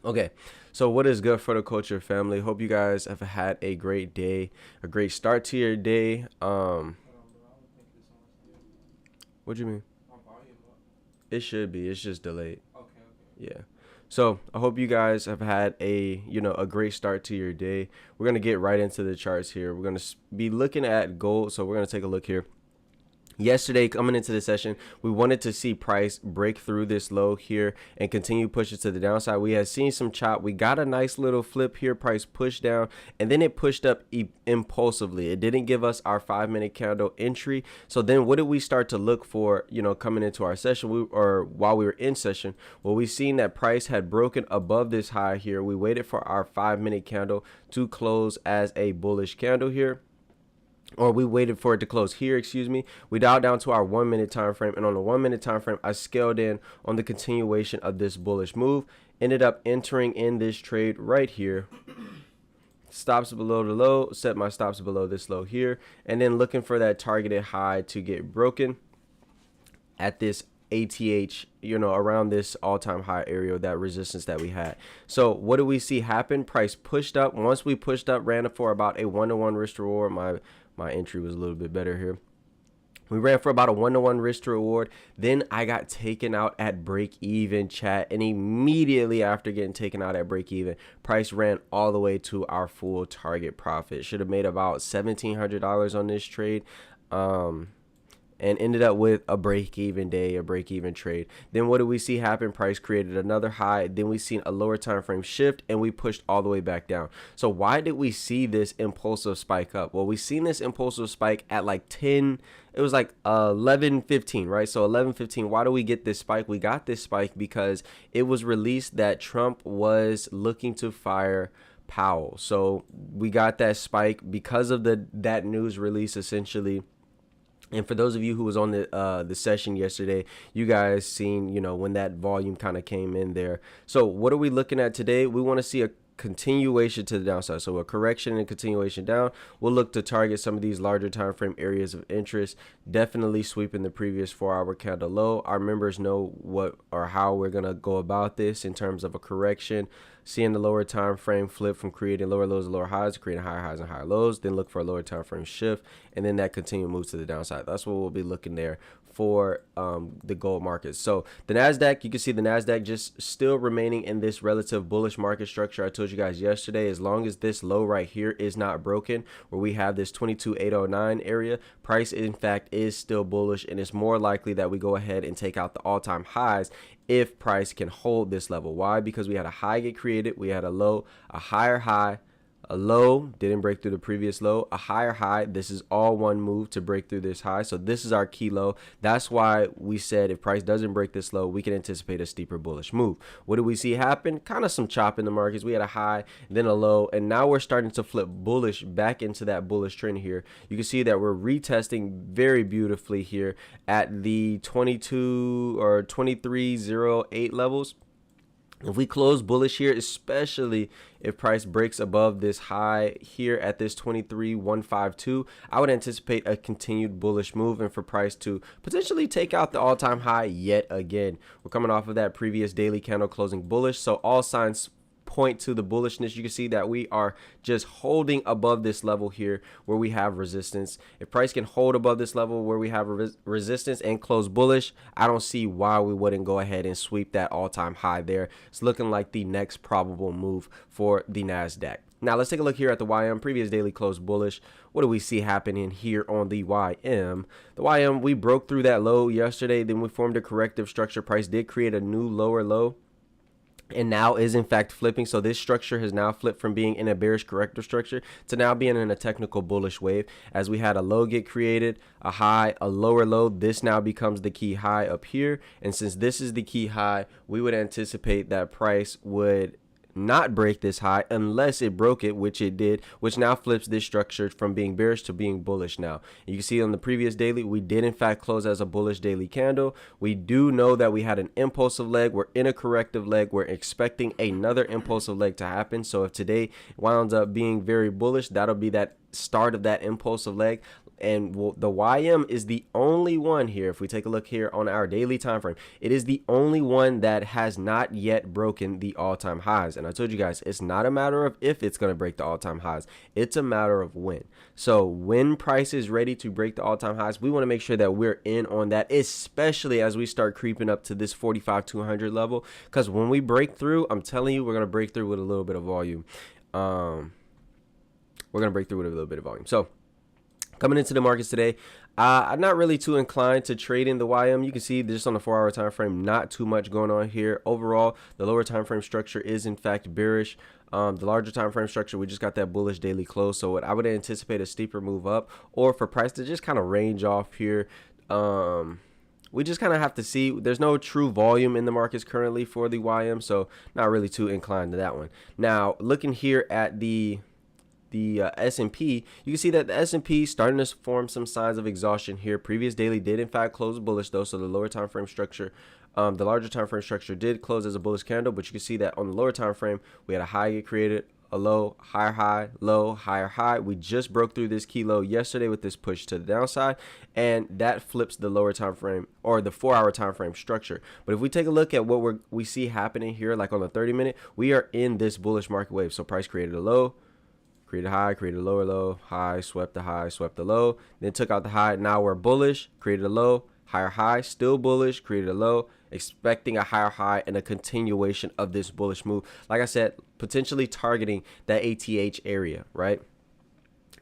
Okay, so what is good for the culture family? Hope you guys have had a great day, a great start to your day. Hold on, bro. I don't think it's on still. What do you mean? My volume up. It should be. It's just delayed. Okay, okay. Yeah. So I hope you guys have had a great start to your day. We're gonna get right into the charts here. We're gonna be looking at gold. So we're gonna take a look here. Yesterday, coming into the session, we wanted to see price break through this low here and continue push it to the downside. We had seen some chop. We got a nice little flip here. Price pushed down and then it pushed up impulsively. It didn't give us our 5 minute candle entry. So then what did we start to look for, coming into our session or while we were in session? Well, we seen that price had broken above this high here. We waited for our 5 minute candle to close as a bullish candle here, or we waited for it to close here, excuse me. We dialed down to our 1 minute time frame, and on the 1 minute time frame, I scaled in on the continuation of this bullish move. Ended up entering in this trade right here. Stops below the low, set my stops below this low here, and then looking for that targeted high to get broken at this ATH, around this all-time high area, that resistance that we had. So what do we see happen? Price pushed up. Once we pushed up, ran for about a 1-to-1 risk to reward. My entry was a little bit better here. We ran for about a 1-to-1 risk to reward. Then I got taken out at break even, chat. And immediately after getting taken out at break even, price ran all the way to our full target profit. Should have made about $1,700 on this trade. And ended up with a break-even day, a break-even trade. Then what do we see happen? Price created another high. Then we seen a lower time frame shift, and we pushed all the way back down. So why did we see this impulsive spike up? Well, we seen this impulsive spike at like 10. It was like 11:15, right? So 11:15. Why do we get this spike? We got this spike because it was released that Trump was looking to fire Powell. So we got that spike because of that news release, essentially. And for those of you who was on the session yesterday, you guys seen, when that volume kind of came in there. So what are we looking at today? We want to see a continuation to the downside. So a correction and continuation down. We'll look to target some of these larger time frame areas of interest. Definitely sweeping the previous 4-hour candle low. Our members know what or how we're going to go about this in terms of a correction. Seeing the lower time frame flip from creating lower lows and lower highs to creating higher highs and higher lows, then look for a lower time frame shift, and then that continued move to the downside. That's what we'll be looking there for the gold market. So the Nasdaq, you can see the Nasdaq just still remaining in this relative bullish market structure. I told you guys yesterday, as long as this low right here is not broken, where we have this 22,809 area, price in fact is still bullish, and it's more likely that we go ahead and take out the all-time highs if price can hold this level. Why? Because we had a high get created, we had a low, a higher high, a low, didn't break through the previous low, a higher high. This is all one move to break through this high. So this is our key low. That's why we said if price doesn't break this low, we can anticipate a steeper bullish move. What do we see happen? Kind of some chop in the markets. We had a high, then a low, and now we're starting to flip bullish back into that bullish trend here. You can see that we're retesting very beautifully here at the 22 or 2308 levels. If we close bullish here, especially if price breaks above this high here at this 23,152, I would anticipate a continued bullish move and for price to potentially take out the all-time high yet again. We're coming off of that previous daily candle closing bullish, so all signs point to the bullishness. You can see that we are just holding above this level here where we have resistance. If price can hold above this level where we have resistance and close bullish, I don't see why we wouldn't go ahead and sweep that all-time high there. It's looking like the next probable move for the Nasdaq. Now let's take a look here at the YM. Previous daily close bullish. What do we see happening here on the YM? The YM, we broke through that low yesterday, then we formed a corrective structure. Price did create a new lower low and now is in fact flipping. So this structure has now flipped from being in a bearish corrective structure to now being in a technical bullish wave. As we had a low get created, a high, a lower low, this now becomes the key high up here. And since this is the key high, we would anticipate that price would not break this high unless it broke it, which it did, which now flips this structure from being bearish to being bullish now. You can see on the previous daily, we did in fact close as a bullish daily candle. We do know that we had an impulsive leg. We're in a corrective leg. We're expecting another impulsive leg to happen. So if today winds up being very bullish, that'll be that start of that impulsive leg. And the YM is the only one here. If we take a look here on our daily time frame, it is the only one that has not yet broken the all-time highs. And I told you guys, it's not a matter of if it's going to break the all-time highs, it's a matter of when. So when price is ready to break the all-time highs, we want to make sure that we're in on that, especially as we start creeping up to this 45,200 level, because when we break through, I'm telling you, we're going to break through with a little bit of volume. So coming into the markets today, I'm not really too inclined to trade in the YM. You can see just on the 4-hour time frame, not too much going on here. Overall, the lower time frame structure is in fact bearish. The larger time frame structure, we just got that bullish daily close. So I would anticipate a steeper move up, or for price to just kind of range off here. We just kind of have to see. There's no true volume in the markets currently for the YM, so not really too inclined to that one. Now, looking here at the S&P, you can see that the S&P starting to form some signs of exhaustion here. Previous daily did in fact close bullish though, so the lower time frame structure, the larger time frame structure did close as a bullish candle, but you can see that on the lower time frame we had a high get created, a low, higher high, low, higher high. We just broke through this key low yesterday with this push to the downside, and that flips the lower time frame or the 4-hour time frame structure. But if we take a look at what we see happening here, like on the 30-minute, we are in this bullish market wave. So price created a low, created a high, created a lower low, high, swept the high, swept the low, then took out the high. Now we're bullish, created a low, higher high, still bullish, created a low, expecting a higher high and a continuation of this bullish move. Like I said, potentially targeting that ATH area, right?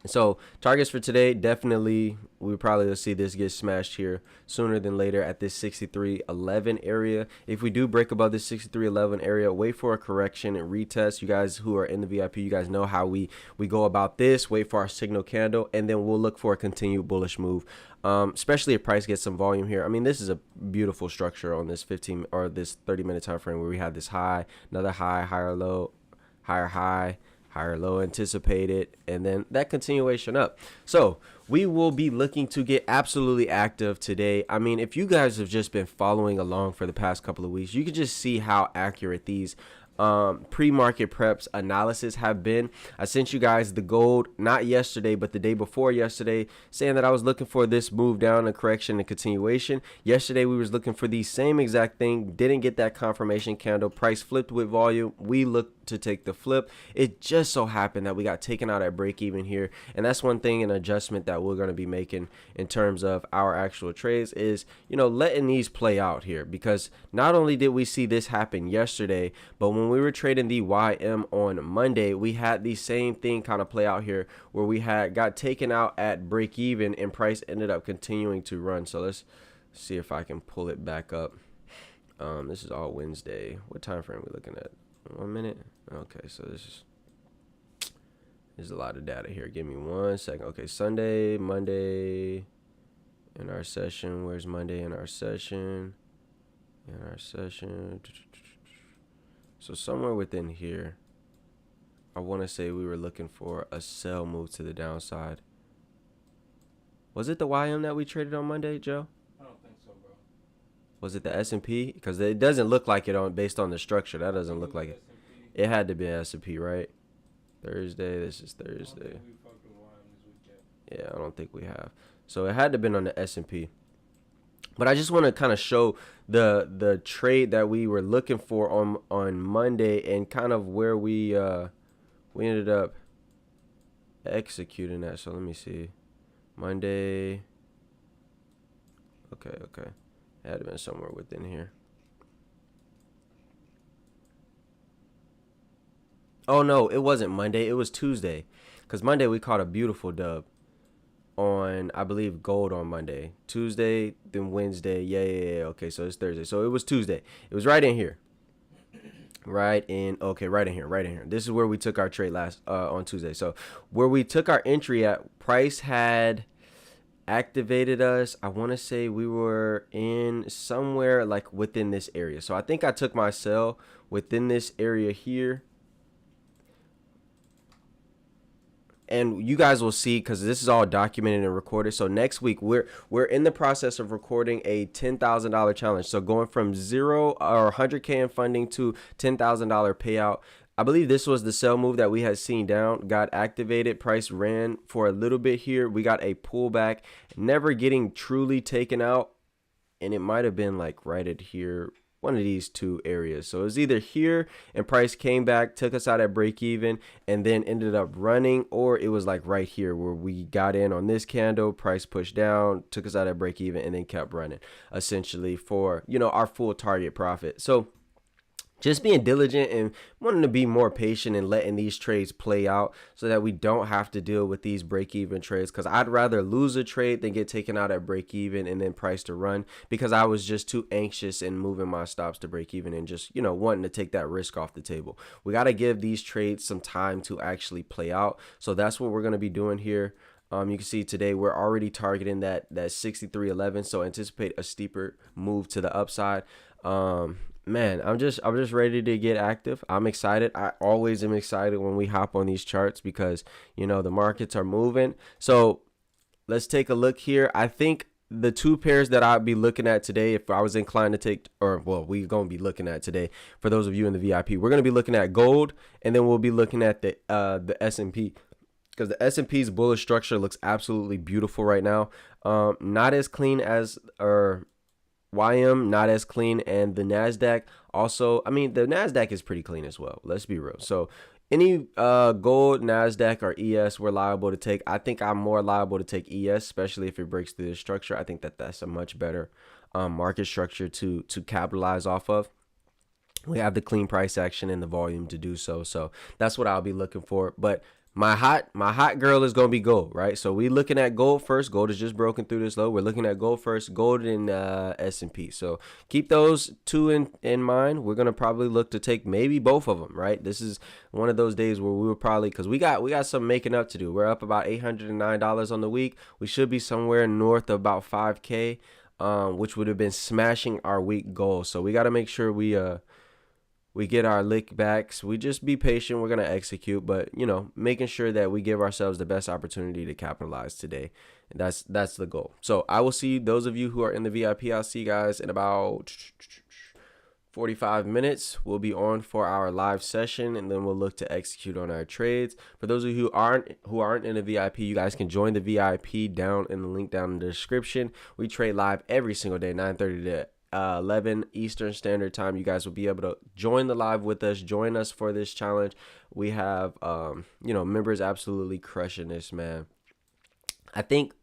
So targets for today, definitely we probably will see this get smashed here sooner than later at this 63.11 area. If we do break above this 63.11 area, wait for a correction and retest. You guys who are in the VIP, you guys know how we go about this. Wait for our signal candle, and then we'll look for a continued bullish move, especially if price gets some volume here. I mean, this is a beautiful structure on this 15 or this 30-minute time frame where we have this high, another high, higher low, higher high, higher low anticipated, and then that continuation up. So we will be looking to get absolutely active today. I mean, if you guys have just been following along for the past couple of weeks, you can just see how accurate these pre-market preps analysis have been. I sent you guys the gold, not yesterday, but the day before yesterday, saying that I was looking for this move down, a correction and continuation. Yesterday, we was looking for the same exact thing. Didn't get that confirmation candle. Price flipped with volume. We looked to take the flip. It just so happened that we got taken out at break even here. And that's one thing, an adjustment that we're going to be making in terms of our actual trades is, letting these play out here, because not only did we see this happen yesterday, but when we were trading the YM on Monday, we had the same thing kind of play out here where we got taken out at break even and price ended up continuing to run. So let's see if I can pull it back up. This is all Wednesday. What time frame are we looking at? 1 minute. Okay, so there's a lot of data here. Give me 1 second. Okay, Sunday, Monday in our session. Where's Monday in our session? So somewhere within here, I want to say we were looking for a sell move to the downside. Was it the YM that we traded on Monday, Joe? I don't think so, bro. Was it the S&P? Because it doesn't look like it based on the structure. That doesn't look like it. It had to be S&P, right? Thursday. This is Thursday. Yeah, I don't think we have. So it had to have been on the S&P. But I just want to kind of show the trade that we were looking for on Monday and kind of where we ended up executing that. So let me see. Monday. Okay. It had to have been somewhere within here. Oh, no, it wasn't Monday. It was Tuesday. Because Monday we caught a beautiful dub on, I believe, gold on Monday. Tuesday, then Wednesday. Yeah. Okay, so it's Thursday. So it was Tuesday. It was right in here. Right in here. This is where we took our trade last on Tuesday. So where we took our entry at, price had activated us. I want to say we were in somewhere like within this area. So I think I took my sell within this area here. And you guys will see, because this is all documented and recorded. So next week we're in the process of recording a $10,000 challenge. So going from 0 or 100K in funding to $10,000 payout. I believe this was the sell move that we had seen down, got activated, price ran for a little bit here. We got a pullback, never getting truly taken out, and it might have been like right at here, one of these two areas. So it was either here and price came back, took us out at break even, and then ended up running, or it was like right here where we got in on this candle, price pushed down, took us out at break even, and then kept running essentially for, our full target profit. So just being diligent and wanting to be more patient and letting these trades play out so that we don't have to deal with these break-even trades, because I'd rather lose a trade than get taken out at break-even and then price to run, because I was just too anxious in moving my stops to break-even and just, wanting to take that risk off the table. We got to give these trades some time to actually play out. So that's what we're going to be doing here. You can see today we're already targeting that 63.11, so anticipate a steeper move to the upside. Man, I'm just ready to get active. I'm excited. I always am excited when we hop on these charts because, the markets are moving. So let's take a look here. I think the two pairs that I'd be looking at today, if I was inclined to take, we're going to be looking at today, for those of you in the VIP, we're going to be looking at gold, and then we'll be looking at the S&P, because the S&P's bullish structure looks absolutely beautiful right now. Not as clean as, YM, not as clean, and the Nasdaq also, the Nasdaq is pretty clean as well, let's be real. So any gold, Nasdaq, or ES we're liable to take. I think I'm more liable to take ES, especially if it breaks through the structure. I think that's a much better market structure to capitalize off of. We have the clean price action and the volume to do so. So that's what I'll be looking for. But my hot girl is gonna be gold, right? So we looking at gold first. Gold is just broken through this low. We're looking at gold first, gold and S&P. So keep those two in mind. We're gonna probably look to take maybe both of them, right? This is one of those days where we will probably, because we got some making up to do. We're up about $809 on the week. We should be somewhere north of about 5K, which would have been smashing our week goal. So we got to make sure we get our lick backs. We just be patient. We're going to execute, but, making sure that we give ourselves the best opportunity to capitalize today. And that's the goal. So I will see those of you who are in the VIP. I'll see you guys in about 45 minutes. We'll be on for our live session, and then we'll look to execute on our trades. For those of you who aren't in the VIP, you guys can join the VIP down in the link down in the description. We trade live every single day, 9:30 to 11 Eastern Standard Time. You guys will be able to join the live with us, join us for this challenge. We have members absolutely crushing this, man. I think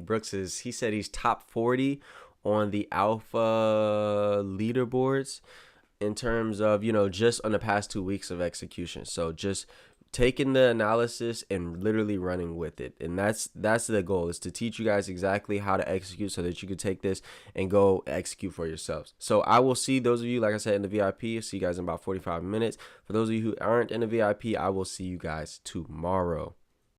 Brooks he said he's top 40 on the alpha leaderboards in terms of, just on the past 2 weeks of execution. So just taking the analysis and literally running with it. And that's the goal, is to teach you guys exactly how to execute so that you can take this and go execute for yourselves. So I will see those of you, like I said, in the VIP. See you guys in about 45 minutes. For those of you who aren't in the VIP, I will see you guys tomorrow.